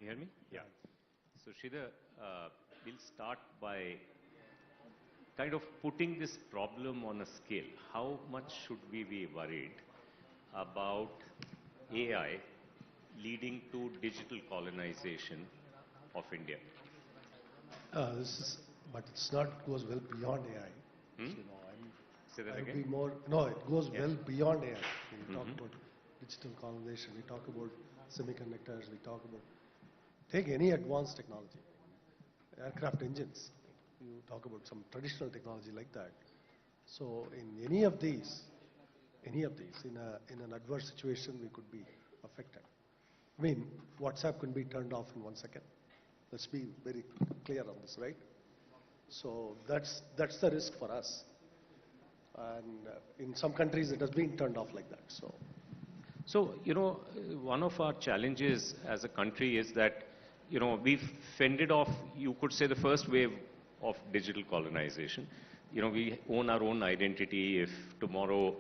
You hear me? Yeah. So Sridhar, we'll start by kind of putting this problem on a scale. How much should we be worried about AI leading to digital colonization of India? But it's not goes well beyond AI. So, Say that I'd again? be more. No, it goes well beyond AI. We talk about digital colonization. We talk about semiconductors. We talk about take any advanced technology, aircraft engines. You talk about some traditional technology like that. So in any of these, in an adverse situation, we could be affected. I mean, WhatsApp can be turned off in 1 second. Let's be very clear on this, right? So that's the risk for us. And in some countries, it has been turned off like that. So, one of our challenges as a country is that, we've fended off, you could say, the first wave of digital colonization. We own our own identity. If tomorrow,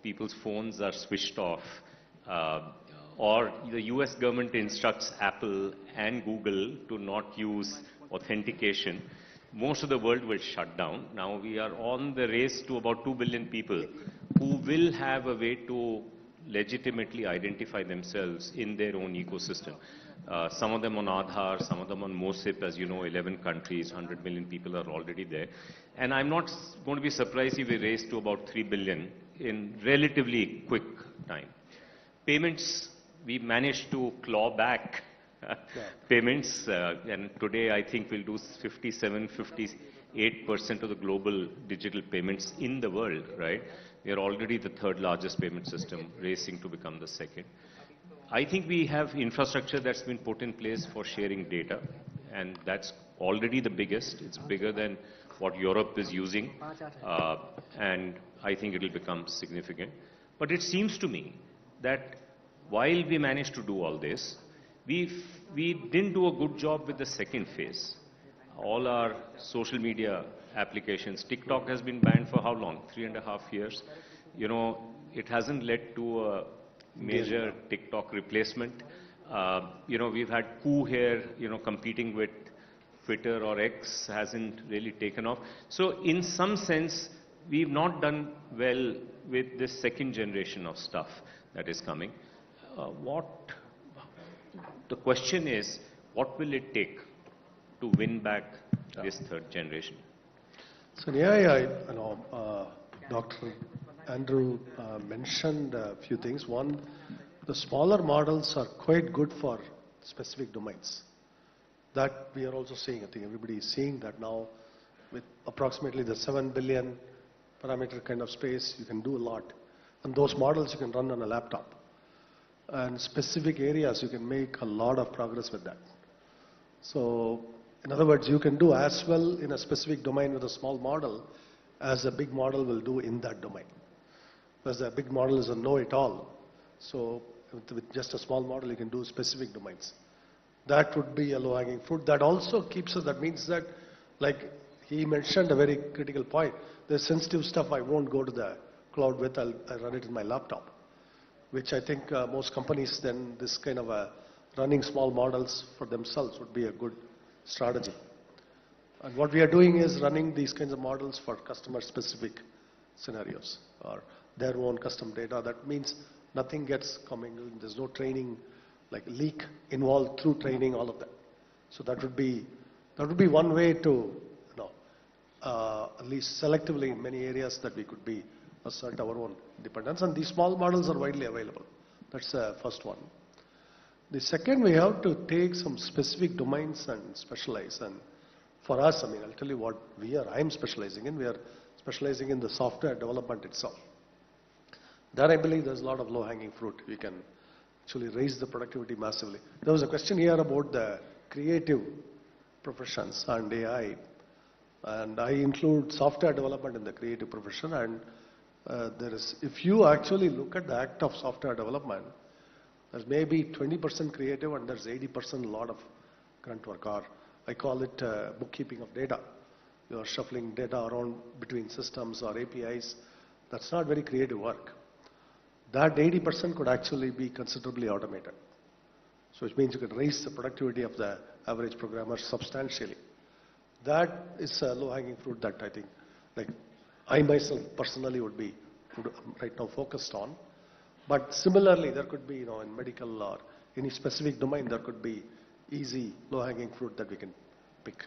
people's phones are switched off, or the US government instructs Apple and Google to not use authentication, most of the world will shut down. Now we are on the race to about 2 billion people who will have a way to legitimately identify themselves in their own ecosystem. Some of them on Aadhaar, some of them on MOSIP, as you know, 11 countries, 100 million people are already there. And I'm not going to be surprised if we race to about 3 billion in relatively quick time. Payments, we managed to claw back payments, and today I think we'll do 58% of the global digital payments in the world, right? We are already the third largest payment system, racing to become the second. I think we have infrastructure that's been put in place for sharing data, and that's already the biggest. It's bigger than what Europe is using, and I think it will become significant. But it seems to me that while we managed to do all this, we didn't do a good job with the second phase. All our social media applications, TikTok has been banned for how long? 3.5 years. It hasn't led to a major TikTok replacement. We've had Coup here, competing with Twitter or X hasn't really taken off. So in some sense, we've not done well with this second generation of stuff that is coming. The question is, what will it take to win back this third generation? So in AI, Dr. Andrew mentioned a few things. One, the smaller models are quite good for specific domains. That we are also seeing. I think everybody is seeing that now with approximately the 7 billion parameter kind of space, you can do a lot. And those models you can run on a laptop. And specific areas, you can make a lot of progress with that. So, in other words, you can do as well in a specific domain with a small model as a big model will do in that domain. Because a big model is a know-it-all. So, with just a small model, you can do specific domains. That would be a low-hanging fruit. That also keeps us, that means that, like he mentioned a very critical point, the sensitive stuff I won't go to the cloud with, I'll run it in my laptop. Which I think most companies then this kind of running small models for themselves would be a good strategy. And what we are doing is running these kinds of models for customer specific scenarios or their own custom data. That means nothing gets coming, there's no training like leak involved through training, all of that. So that would be one way to at least selectively in many areas that we could be assert our own dependence, and these small models are widely available. That's the first one. The second, we have to take some specific domains and specialize. And for us, I'll tell you what I'm specializing in. We are specializing in the software development itself. There I believe there's a lot of low-hanging fruit. We can actually raise the productivity massively. There was a question here about the creative professions and AI. And I include software development in the creative profession, and if you actually look at the act of software development, there's maybe 20% creative and there's 80% a lot of grunt work, or I call it bookkeeping of data. You are shuffling data around between systems or APIs. That's not very creative work. That 80% could actually be considerably automated. So which means you can raise the productivity of the average programmer substantially. That is a low-hanging fruit that I think, like I myself personally would right now focused on. But similarly, there could be, in medical or any specific domain, there could be easy, low-hanging fruit that we can pick.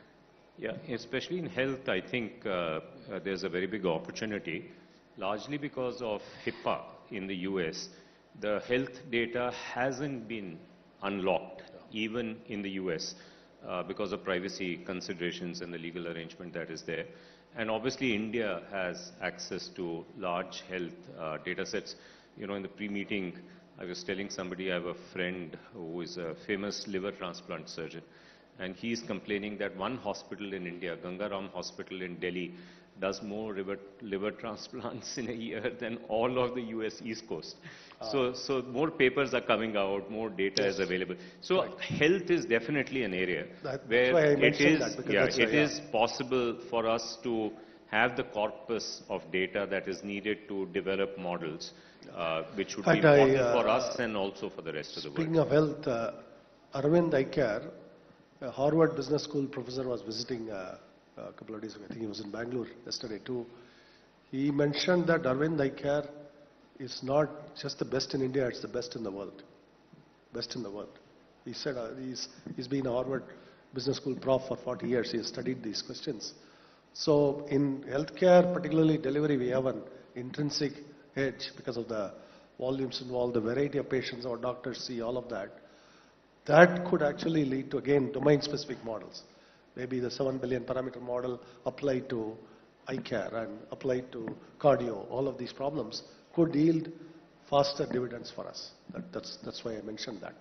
Yeah, especially in health, I think there's a very big opportunity, largely because of HIPAA in the US. The health data hasn't been unlocked, even in the US, because of privacy considerations and the legal arrangement that is there. And obviously, India has access to large health data sets. In the pre-meeting, I was telling somebody I have a friend who is a famous liver transplant surgeon. And he is complaining that one hospital in India, Gangaram Hospital in Delhi, does more liver transplants in a year than all of the US East Coast. So more papers are coming out, more data is available. So health is definitely an area where it is possible for us to have the corpus of data that is needed to develop models, which would be important for us and also for the rest of the world. Speaking of health, Arvind Aikar, a Harvard Business School professor, was visiting a couple of days ago. I think he was in Bangalore yesterday too. He mentioned that Arvind Aikar is not just the best in India, it's the best in the world. Best in the world. He said he's been a Harvard Business School prof for 40 years. He has studied these questions. So in healthcare, particularly delivery, we have an intrinsic edge because of the volumes involved, the variety of patients our doctors see, all of that. That could actually lead to, again, domain-specific models. Maybe the 7 billion parameter model applied to eye care and applied to cardio, all of these problems could yield faster dividends for us. That's why I mentioned that.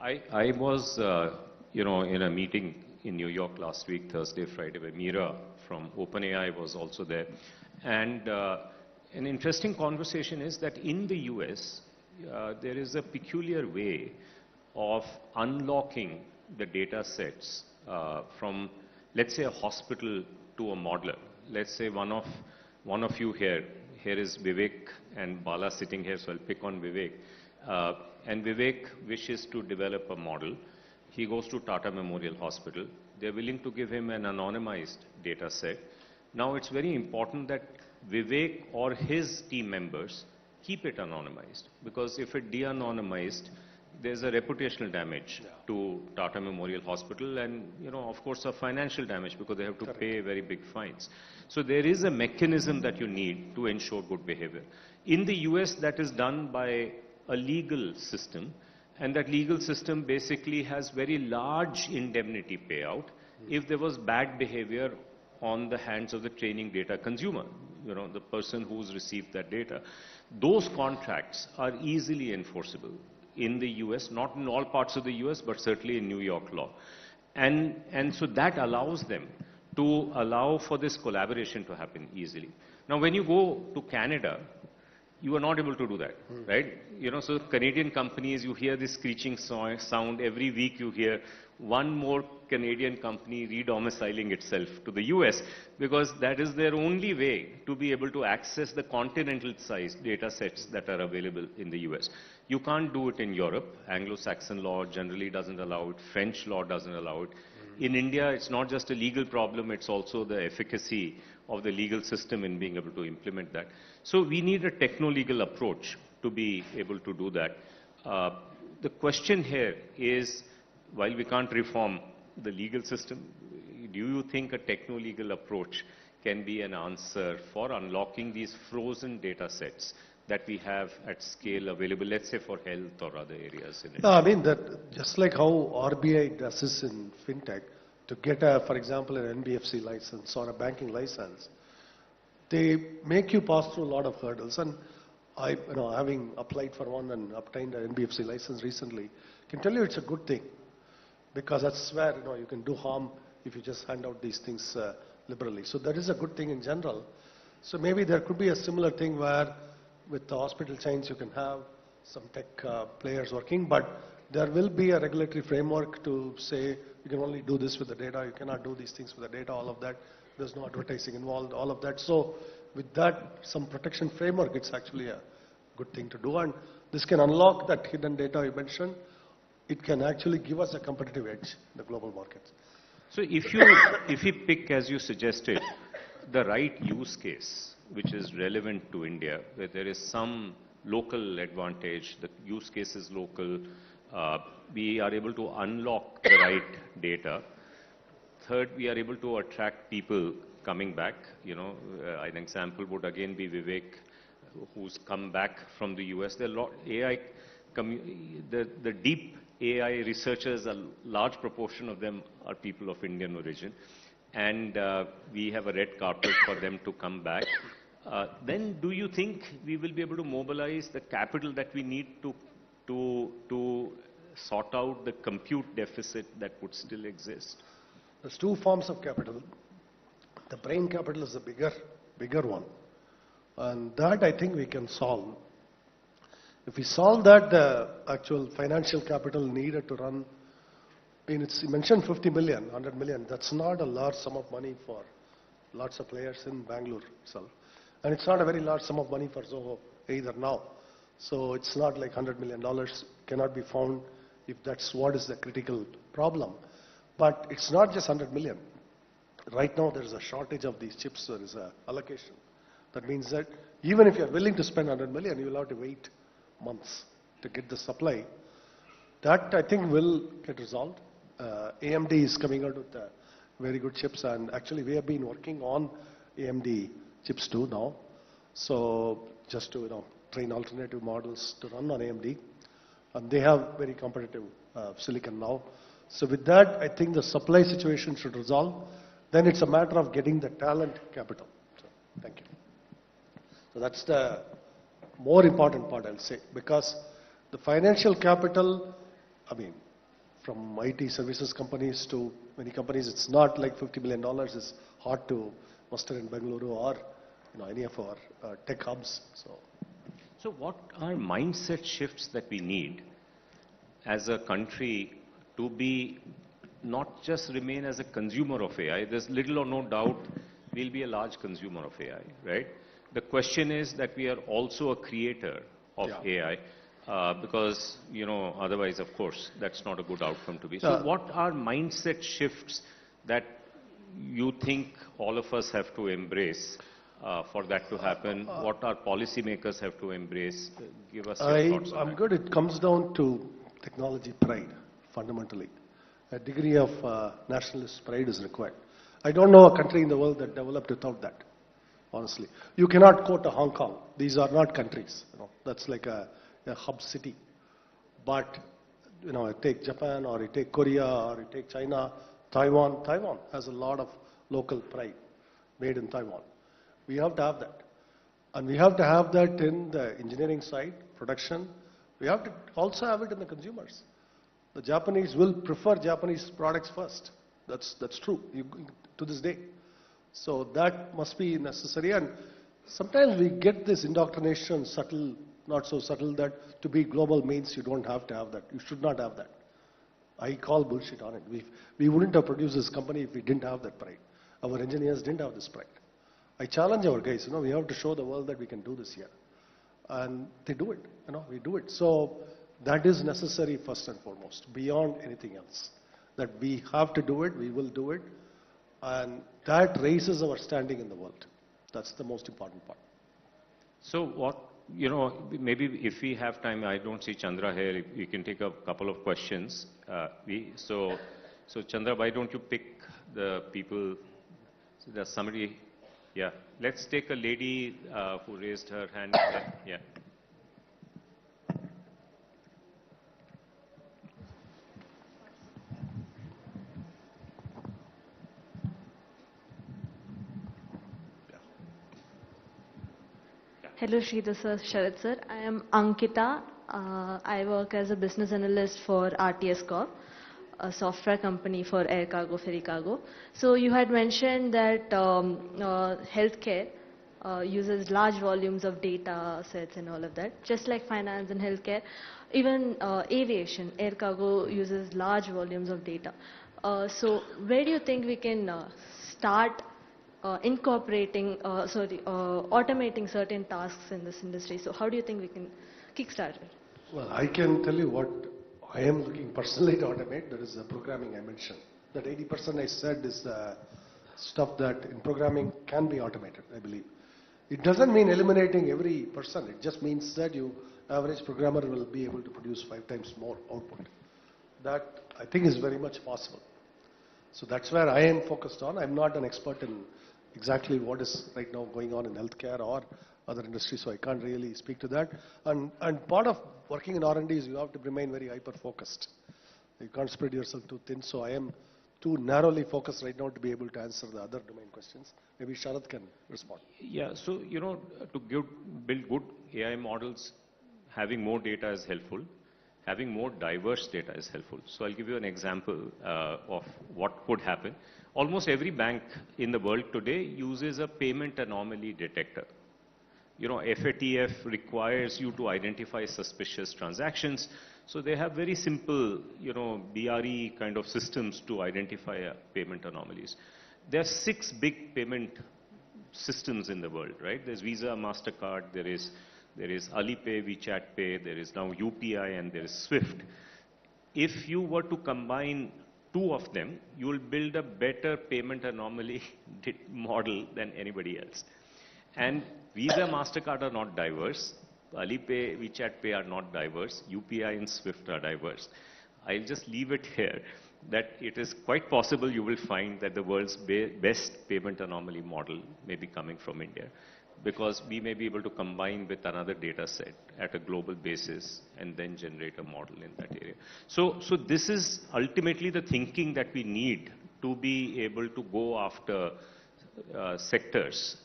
I was, in a meeting in New York last week, Thursday, Friday, where Meera from OpenAI was also there. And an interesting conversation is that in the US, there is a peculiar way of unlocking the data sets from, let's say, a hospital to a modeler. Let's say one of you here is Vivek and Bala sitting here, so I'll pick on Vivek. And Vivek wishes to develop a model. He goes to Tata Memorial Hospital. They're willing to give him an anonymized data set. Now it's very important that Vivek or his team members keep it anonymized, because if it de-anonymized, there's a reputational damage to Tata Memorial Hospital and, of course, a financial damage because they have to pay very big fines. So there is a mechanism that you need to ensure good behavior. In the US, that is done by a legal system, and that legal system basically has very large indemnity payout if there was bad behavior on the hands of the training data consumer, the person who's received that data. Those contracts are easily enforceable in the US, not in all parts of the US, but certainly in New York law. And so that allows them to allow for this collaboration to happen easily. Now, when you go to Canada, you are not able to do that, right? So Canadian companies, you hear this screeching sound. Every week you hear one more Canadian company re-domiciling itself to the US, because that is their only way to be able to access the continental-sized data sets that are available in the US. You can't do it in Europe. Anglo-Saxon law generally doesn't allow it. French law doesn't allow it. In India, it's not just a legal problem, it's also the efficacy of the legal system in being able to implement that. So we need a techno-legal approach to be able to do that. The question here is, while we can't reform the legal system, do you think a techno-legal approach can be an answer for unlocking these frozen data sets that we have at scale available, let's say for health or other areas in India? No, I mean that just like how RBI does this in fintech, to get for example, an NBFC license or a banking license, they make you pass through a lot of hurdles. And I, having applied for one and obtained an NBFC license recently, can tell you it's a good thing, because that's where you can do harm if you just hand out these things liberally. So that is a good thing in general. So maybe there could be a similar thing where with the hospital chains you can have some tech players working, but there will be a regulatory framework to say you can only do this with the data, you cannot do these things with the data, all of that. There's no advertising involved, all of that. So with that, some protection framework, it's actually a good thing to do. And this can unlock that hidden data you mentioned, it can actually give us a competitive edge in the global markets. So if you pick, as you suggested, the right use case, which is relevant to India, where there is some local advantage, the use case is local, we are able to unlock the right data. Third, we are able to attract people coming back. An example would again be Vivek, who's come back from the US. There are the deep AI researchers, a large proportion of them are people of Indian origin. And we have a red carpet for them to come back. Then do you think we will be able to mobilize the capital that we need to sort out the compute deficit that would still exist? There's two forms of capital. The brain capital is the bigger one. And that I think we can solve. If we solve that, the actual financial capital needed to run, you mentioned 50 million, 100 million. That's not a large sum of money for lots of players in Bangalore itself. And it's not a very large sum of money for Zoho either now. So it's not like $100 million cannot be found if that's what is the critical problem. But it's not just 100 million. Right now there is a shortage of these chips, there is an allocation. That means that even if you're willing to spend 100 million, you will have to wait months to get the supply. That I think will get resolved. AMD is coming out with very good chips, and actually we have been working on AMD chips too now. So just to train alternative models to run on AMD, and they have very competitive silicon now. So with that, I think the supply situation should resolve. Then it's a matter of getting the talent capital. So, thank you. So that's the more important part, I'll say, because the financial capital, from IT services companies to many companies, it's not like $50 million is hard to muster in Bengaluru or any of our tech hubs. So what are mindset shifts that we need as a country to be not just remain as a consumer of AI? There's little or no doubt we'll be a large consumer of AI, right? The question is that we are also a creator of AI, because, otherwise, of course, that's not a good outcome to be. So what are mindset shifts that you think all of us have to embrace for that to happen? What our policymakers have to embrace? Give us your thoughts on I'm good. It comes down to technology pride, fundamentally. A degree of nationalist pride is required. I don't know a country in the world that developed without that, honestly. You cannot quote a Hong Kong. These are not countries. That's like a hub city. But, you take Japan, or you take Korea, or you take China, Taiwan. Taiwan has a lot of local pride made in Taiwan. We have to have that. And we have to have that in the engineering side, production. We have to also have it in the consumers. The Japanese will prefer Japanese products first. That's true to this day. So that must be necessary. And sometimes we get this indoctrination, subtle, not so subtle, that to be global means you don't have to have that. You should not have that. I call bullshit on it. We wouldn't have produced this company if we didn't have that pride. Our engineers didn't have this pride. I challenge our guys, we have to show the world that we can do this here. And they do it, we do it. So that is necessary first and foremost, beyond anything else. That we have to do it, we will do it. And that raises our standing in the world. That's the most important part. So what, maybe if we have time, I don't see Chandra here, we can take a couple of questions. So Chandra, why don't you pick the people? So there's somebody, let's take a lady who raised her hand. Yeah. Hello, Sridhar sir, Sharad sir. I am Ankita. I work as a business analyst for RTS Corp, a software company for air cargo, ferry cargo. So you had mentioned that healthcare uses large volumes of data sets and all of that, just like finance and healthcare. Even aviation, air cargo uses large volumes of data. So where do you think we can start automating certain tasks in this industry? So how do you think we can kickstart it? Well, I can tell you what I am looking personally to automate. There is the programming I mentioned. That 80% I said is stuff that in programming can be automated, I believe. It doesn't mean eliminating every person. It just means that you average programmer will be able to produce 5 times more output. That I think is very much possible. So that's where I am focused on. I'm not an expert in exactly what is right now going on in healthcare or other industries, so I can't really speak to that. And part of working in R&D is you have to remain very hyper-focused. You can't spread yourself too thin, so I am too narrowly focused right now to be able to answer the other domain questions. Maybe Sharad can respond. Yeah, so, to build good AI models, having more data is helpful. Having more diverse data is helpful. So I'll give you an example of what could happen. Almost every bank in the world today uses a payment anomaly detector. FATF requires you to identify suspicious transactions. So they have very simple, BRE kind of systems to identify payment anomalies. There are 6 big payment systems in the world, right? There's Visa, MasterCard, there is Alipay, WeChat Pay, there is now UPI, and there is SWIFT. If you were to combine 2 of them, you will build a better payment anomaly model than anybody else. And Visa, MasterCard are not diverse. Alipay, WeChat Pay are not diverse. UPI and SWIFT are diverse. I'll just leave it here that it is quite possible you will find that the world's best payment anomaly model may be coming from India, because we may be able to combine with another data set at a global basis and then generate a model in that area. So this is ultimately the thinking that we need to be able to go after sectors,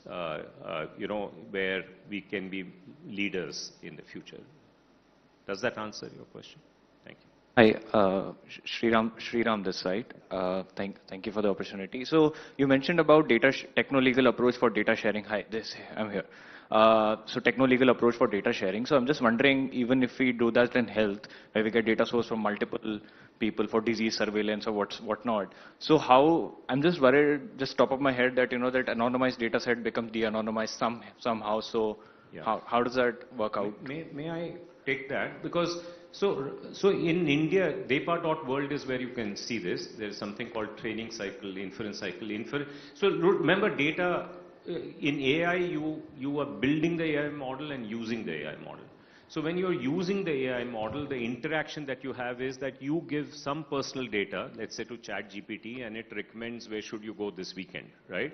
where we can be leaders in the future. Does that answer your question? Thank you. Hi, Sriram this side. Thank you for the opportunity. So you mentioned about techno-legal approach for data sharing. Hi, I'm here. So techno-legal approach for data sharing. So I'm just wondering, even if we do that in health, where we get data source from multiple people for disease surveillance or whatnot. So how, I'm just worried, just top of my head, that that anonymized data set becomes de-anonymized somehow. So yeah. How does that work out? May I take that? Because so in India, data.world is where you can see this. There is something called training cycle, inference cycle. So remember, data in AI, you are building the AI model and using the AI model. So when you're using the AI model, the interaction that you have is that you give some personal data, let's say to ChatGPT, and it recommends where should you go this weekend, right?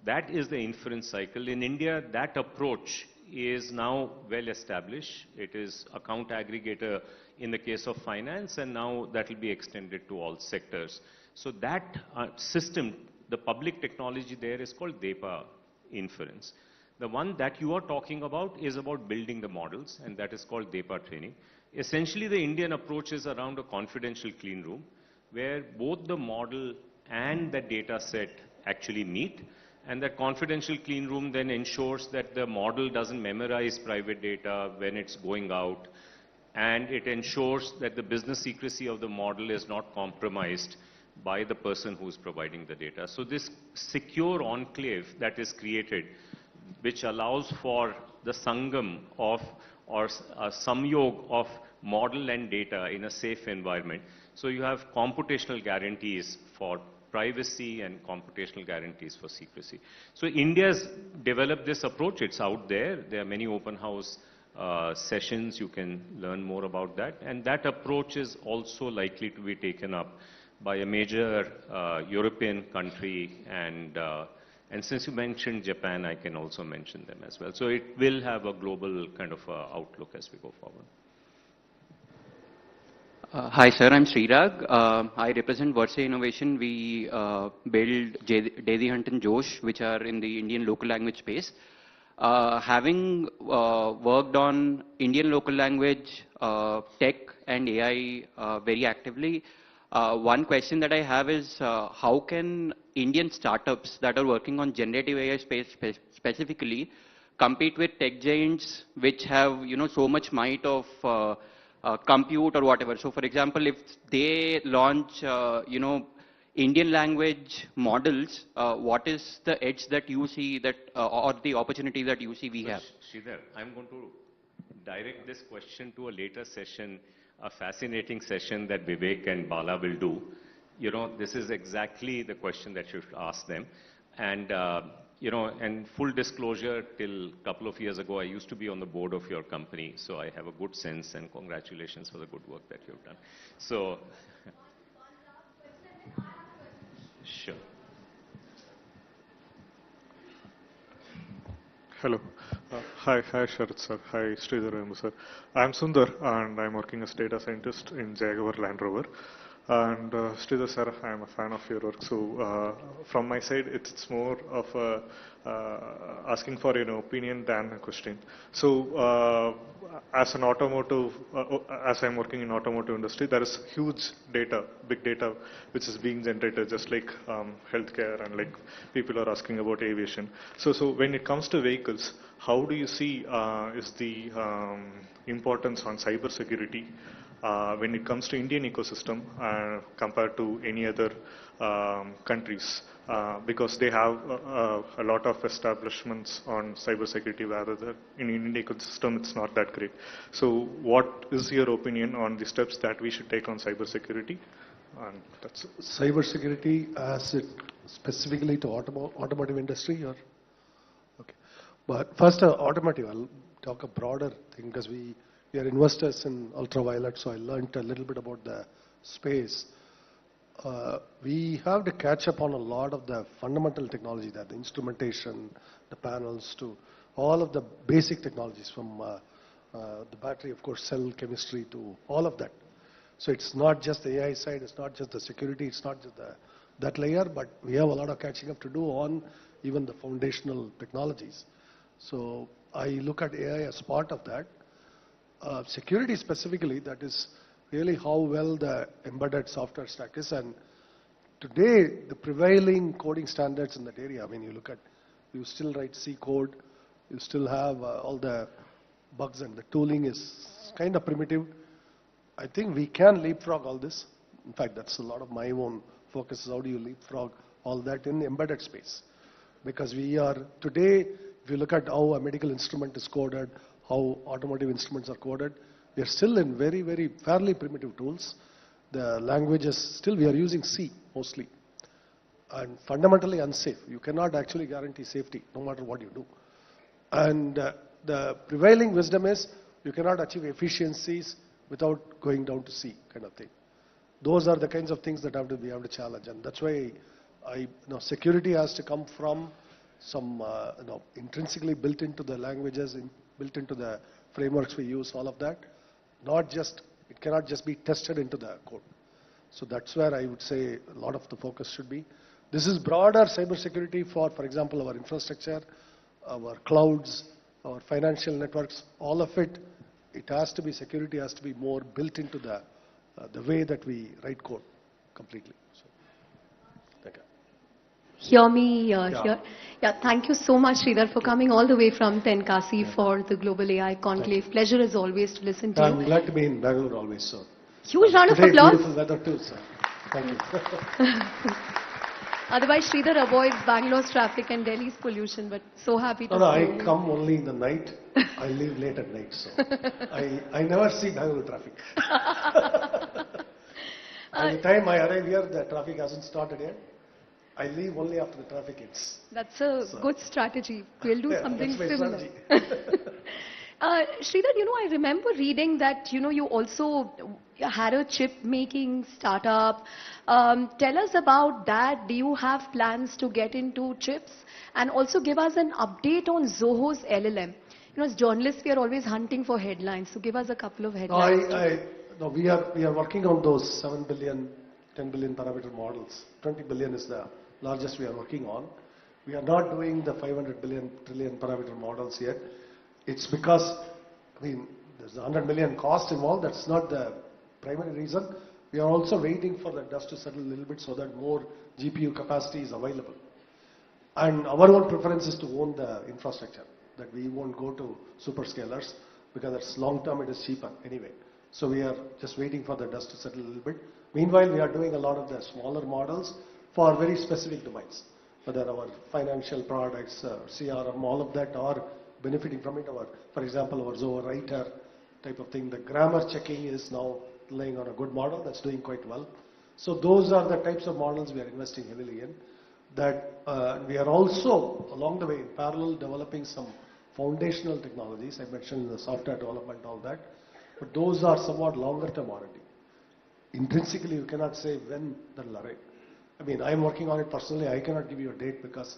That is the inference cycle. In India, that approach is now well established. It is account aggregator in the case of finance, and now that will be extended to all sectors. So that system, the public technology there is called DEPA inference. The one that you are talking about is about building the models, and that is called DEPA training. Essentially, the Indian approach is around a confidential clean room, where both the model and the data set actually meet. And that confidential clean room then ensures that the model doesn't memorize private data when it's going out. And it ensures that the business secrecy of the model is not compromised by the person who's providing the data. So this secure enclave that is created, which allows for the sangam of, or a samyog of model and data in a safe environment. So you have computational guarantees for privacy and computational guarantees for secrecy. So India's developed this approach. It's out there. There are many open house sessions. You can learn more about that. And that approach is also likely to be taken up by a major European country. And since you mentioned Japan, I can also mention them as well. So it will have a global kind of outlook as we go forward. Hi sir, I'm Sridhar. I represent Versa Innovation. We build Daisy Hunt and Josh, which are in the Indian local language space. Having worked on Indian local language, tech and AI very actively, one question that I have is how can Indian startups that are working on generative AI space specifically compete with tech giants which have so much might of compute or whatever. So for example, if they launch Indian language models, what is the edge that you see that or the opportunity that you see we have? Sridhar, I'm going to direct this question to a later session, a fascinating session that Vivek and Bala will do. This is exactly the question that you should ask them. And, and full disclosure, till a couple of years ago, I used to be on the board of your company, so I have a good sense, and congratulations for the good work that you've done. So, sure. Hello. Hi, Sharat sir. Hi, Sridhar Vembu sir. I'm Sundar and I'm working as data scientist in Jaguar Land Rover. And Sridhar sir, I'm a fan of your work. So from my side, it's more of asking for an opinion than a question. So as an automotive, as I'm working in automotive industry, there is huge data, big data, which is being generated just like healthcare and like people are asking about aviation. So when it comes to vehicles, how do you see is the importance on cyber security when it comes to Indian ecosystem compared to any other countries, because they have a lot of establishments on cyber security, rather than in Indian ecosystem it's not that great. So what is your opinion on the steps that we should take on cyber security? And that's Cyber security as it specifically to automotive industry, or? Okay. But first, automotive, I'll talk a broader thing because we are investors in ultraviolet, so I learned a little bit about the space. We have to catch up on a lot of the fundamental technology, that the instrumentation, the panels, to all of the basic technologies from the battery, of course, cell chemistry, to all of that. So it's not just the AI side, it's not just the security, it's not just that layer, but we have a lot of catching up to do on even the foundational technologies. So I look at AI as part of that. Security specifically, that is really how well the embedded software stack is. And today, the prevailing coding standards in that area, I mean, you look at, you still write C code, you still have all the bugs, and the tooling is kind of primitive. I think we can leapfrog all this. In fact, that's a lot of my own focus, is how do you leapfrog all that in the embedded space. Because we are, today, if you look at how a medical instrument is coded, how automotive instruments are coded, we are still in very fairly primitive tools. The language is still, we are using C mostly, and fundamentally unsafe. You cannot actually guarantee safety no matter what you do. And the prevailing wisdom is you cannot achieve efficiencies without going down to C kind of thing. Those are the kinds of things that we have to challenge, and that's why security has to come from some intrinsically built into the languages, built into the frameworks we use, all of that. Not just, it cannot just be tested into the code. So that's where I would say a lot of the focus should be. This is broader cybersecurity for example, our infrastructure, our clouds, our financial networks, all of it. It has to be, security has to be more built into the way that we write code completely. So, thank you. Hear me here. Yeah, thank you so much, Sridhar, for coming all the way from Tenkasi for the Global AI Conclave. Pleasure as always to listen to you. I'm glad to be in Bangalore always, sir. Huge round of Today, applause. beautiful weather too, sir. Thank you. Otherwise, Sridhar avoids Bangalore's traffic and Delhi's pollution, but so happy to No, see I you. come only in the night. I leave late at night, so I never see Bangalore traffic. By the time I arrive here, the traffic hasn't started yet. I leave only after the traffic hits. That's a good strategy. We'll do something that's my similar. strategy. Sridhar, I remember reading that, you also had a chip making startup. Tell us about that. Do you have plans to get into chips? And also give us an update on Zoho's LLM. As journalists, we are always hunting for headlines. So give us a couple of headlines. No, we are working on those 7 billion, 10 billion parameter models. 20 billion is the largest we are working on. We are not doing the 500 billion trillion parameter models yet. It's because, there's 100 million cost involved. That's not the primary reason. We are also waiting for the dust to settle a little bit so that more GPU capacity is available. And our own preference is to own the infrastructure, that we won't go to superscalers because that's long term, it is cheaper anyway. So we are just waiting for the dust to settle a little bit. Meanwhile, we are doing a lot of the smaller models for very specific domains, whether our financial products, CRM, all of that, or benefiting from it. For example, our Zoho writer type of thing, the grammar checking is now laying on a good model that's doing quite well. So those are the types of models we are investing heavily in. That we are also, along the way, in parallel, developing some foundational technologies. I mentioned the software development, all that. But those are somewhat longer term already. Intrinsically, you cannot say when that will arrive. I mean, I'm working on it personally. I cannot give you a date because,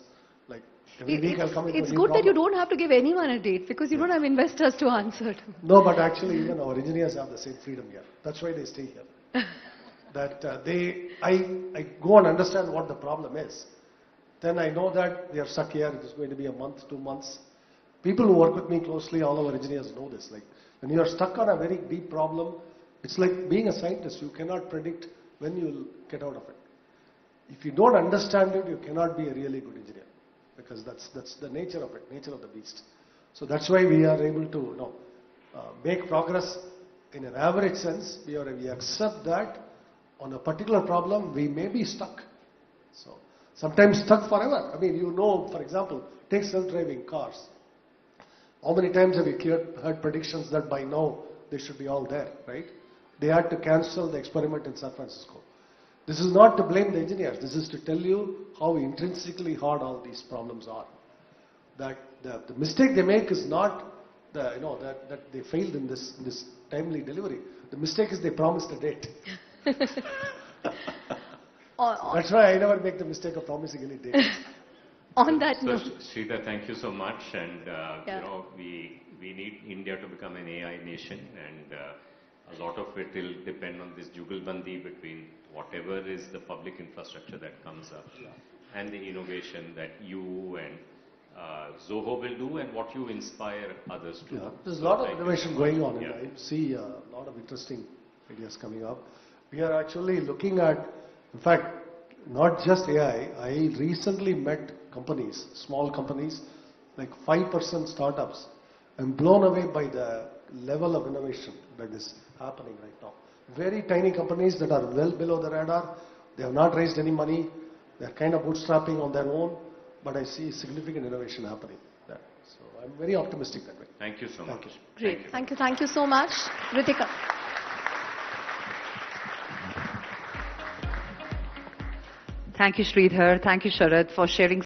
like, every week I'll come into a It's new good that you problem. don't have to give anyone a date because you don't have investors to answer to. No, but actually, even our engineers have the same freedom here. That's why they stay here. That I go and understand what the problem is. Then I know that they are stuck here. It is going to be a month, 2 months. People who work with me closely, all our engineers know this. Like, when you are stuck on a very deep problem, it's like being a scientist. You cannot predict when you will get out of it. If you don't understand it, you cannot be a really good engineer, because that's the nature of it, nature of the beast. So that's why we are able to make progress in an average sense. We accept that on a particular problem we may be stuck. So sometimes stuck forever. I mean, for example, take self-driving cars. How many times have you heard predictions that by now they should be all there, right? They had to cancel the experiment in San Francisco. This is not to blame the engineers. This is to tell you how intrinsically hard all these problems are. That the mistake they make is not that they failed in this timely delivery. The mistake is they promised a date. That's why I never make the mistake of promising any date. On that So, note. Sridhar, thank you so much. And we need India to become an AI nation, and a lot of it will depend on this jugalbandi between whatever is the public infrastructure that comes up and the innovation that you and Zoho will do, and what you inspire others to do. There's a So lot of thank you innovation so going much. on, Yeah. and I see a lot of interesting ideas coming up. We are actually looking at, in fact, not just AI. I recently met companies, small companies, like 5% startups. I'm blown away by the level of innovation that is happening right now. Very tiny companies that are well below the radar. They have not raised any money. They're kind of bootstrapping on their own, but I see significant innovation happening there. So I'm very optimistic that way. Thank you so much. you. Great. Thank you so much. Ritika. Thank you, Sridhar. Thank you, Sharad, for sharing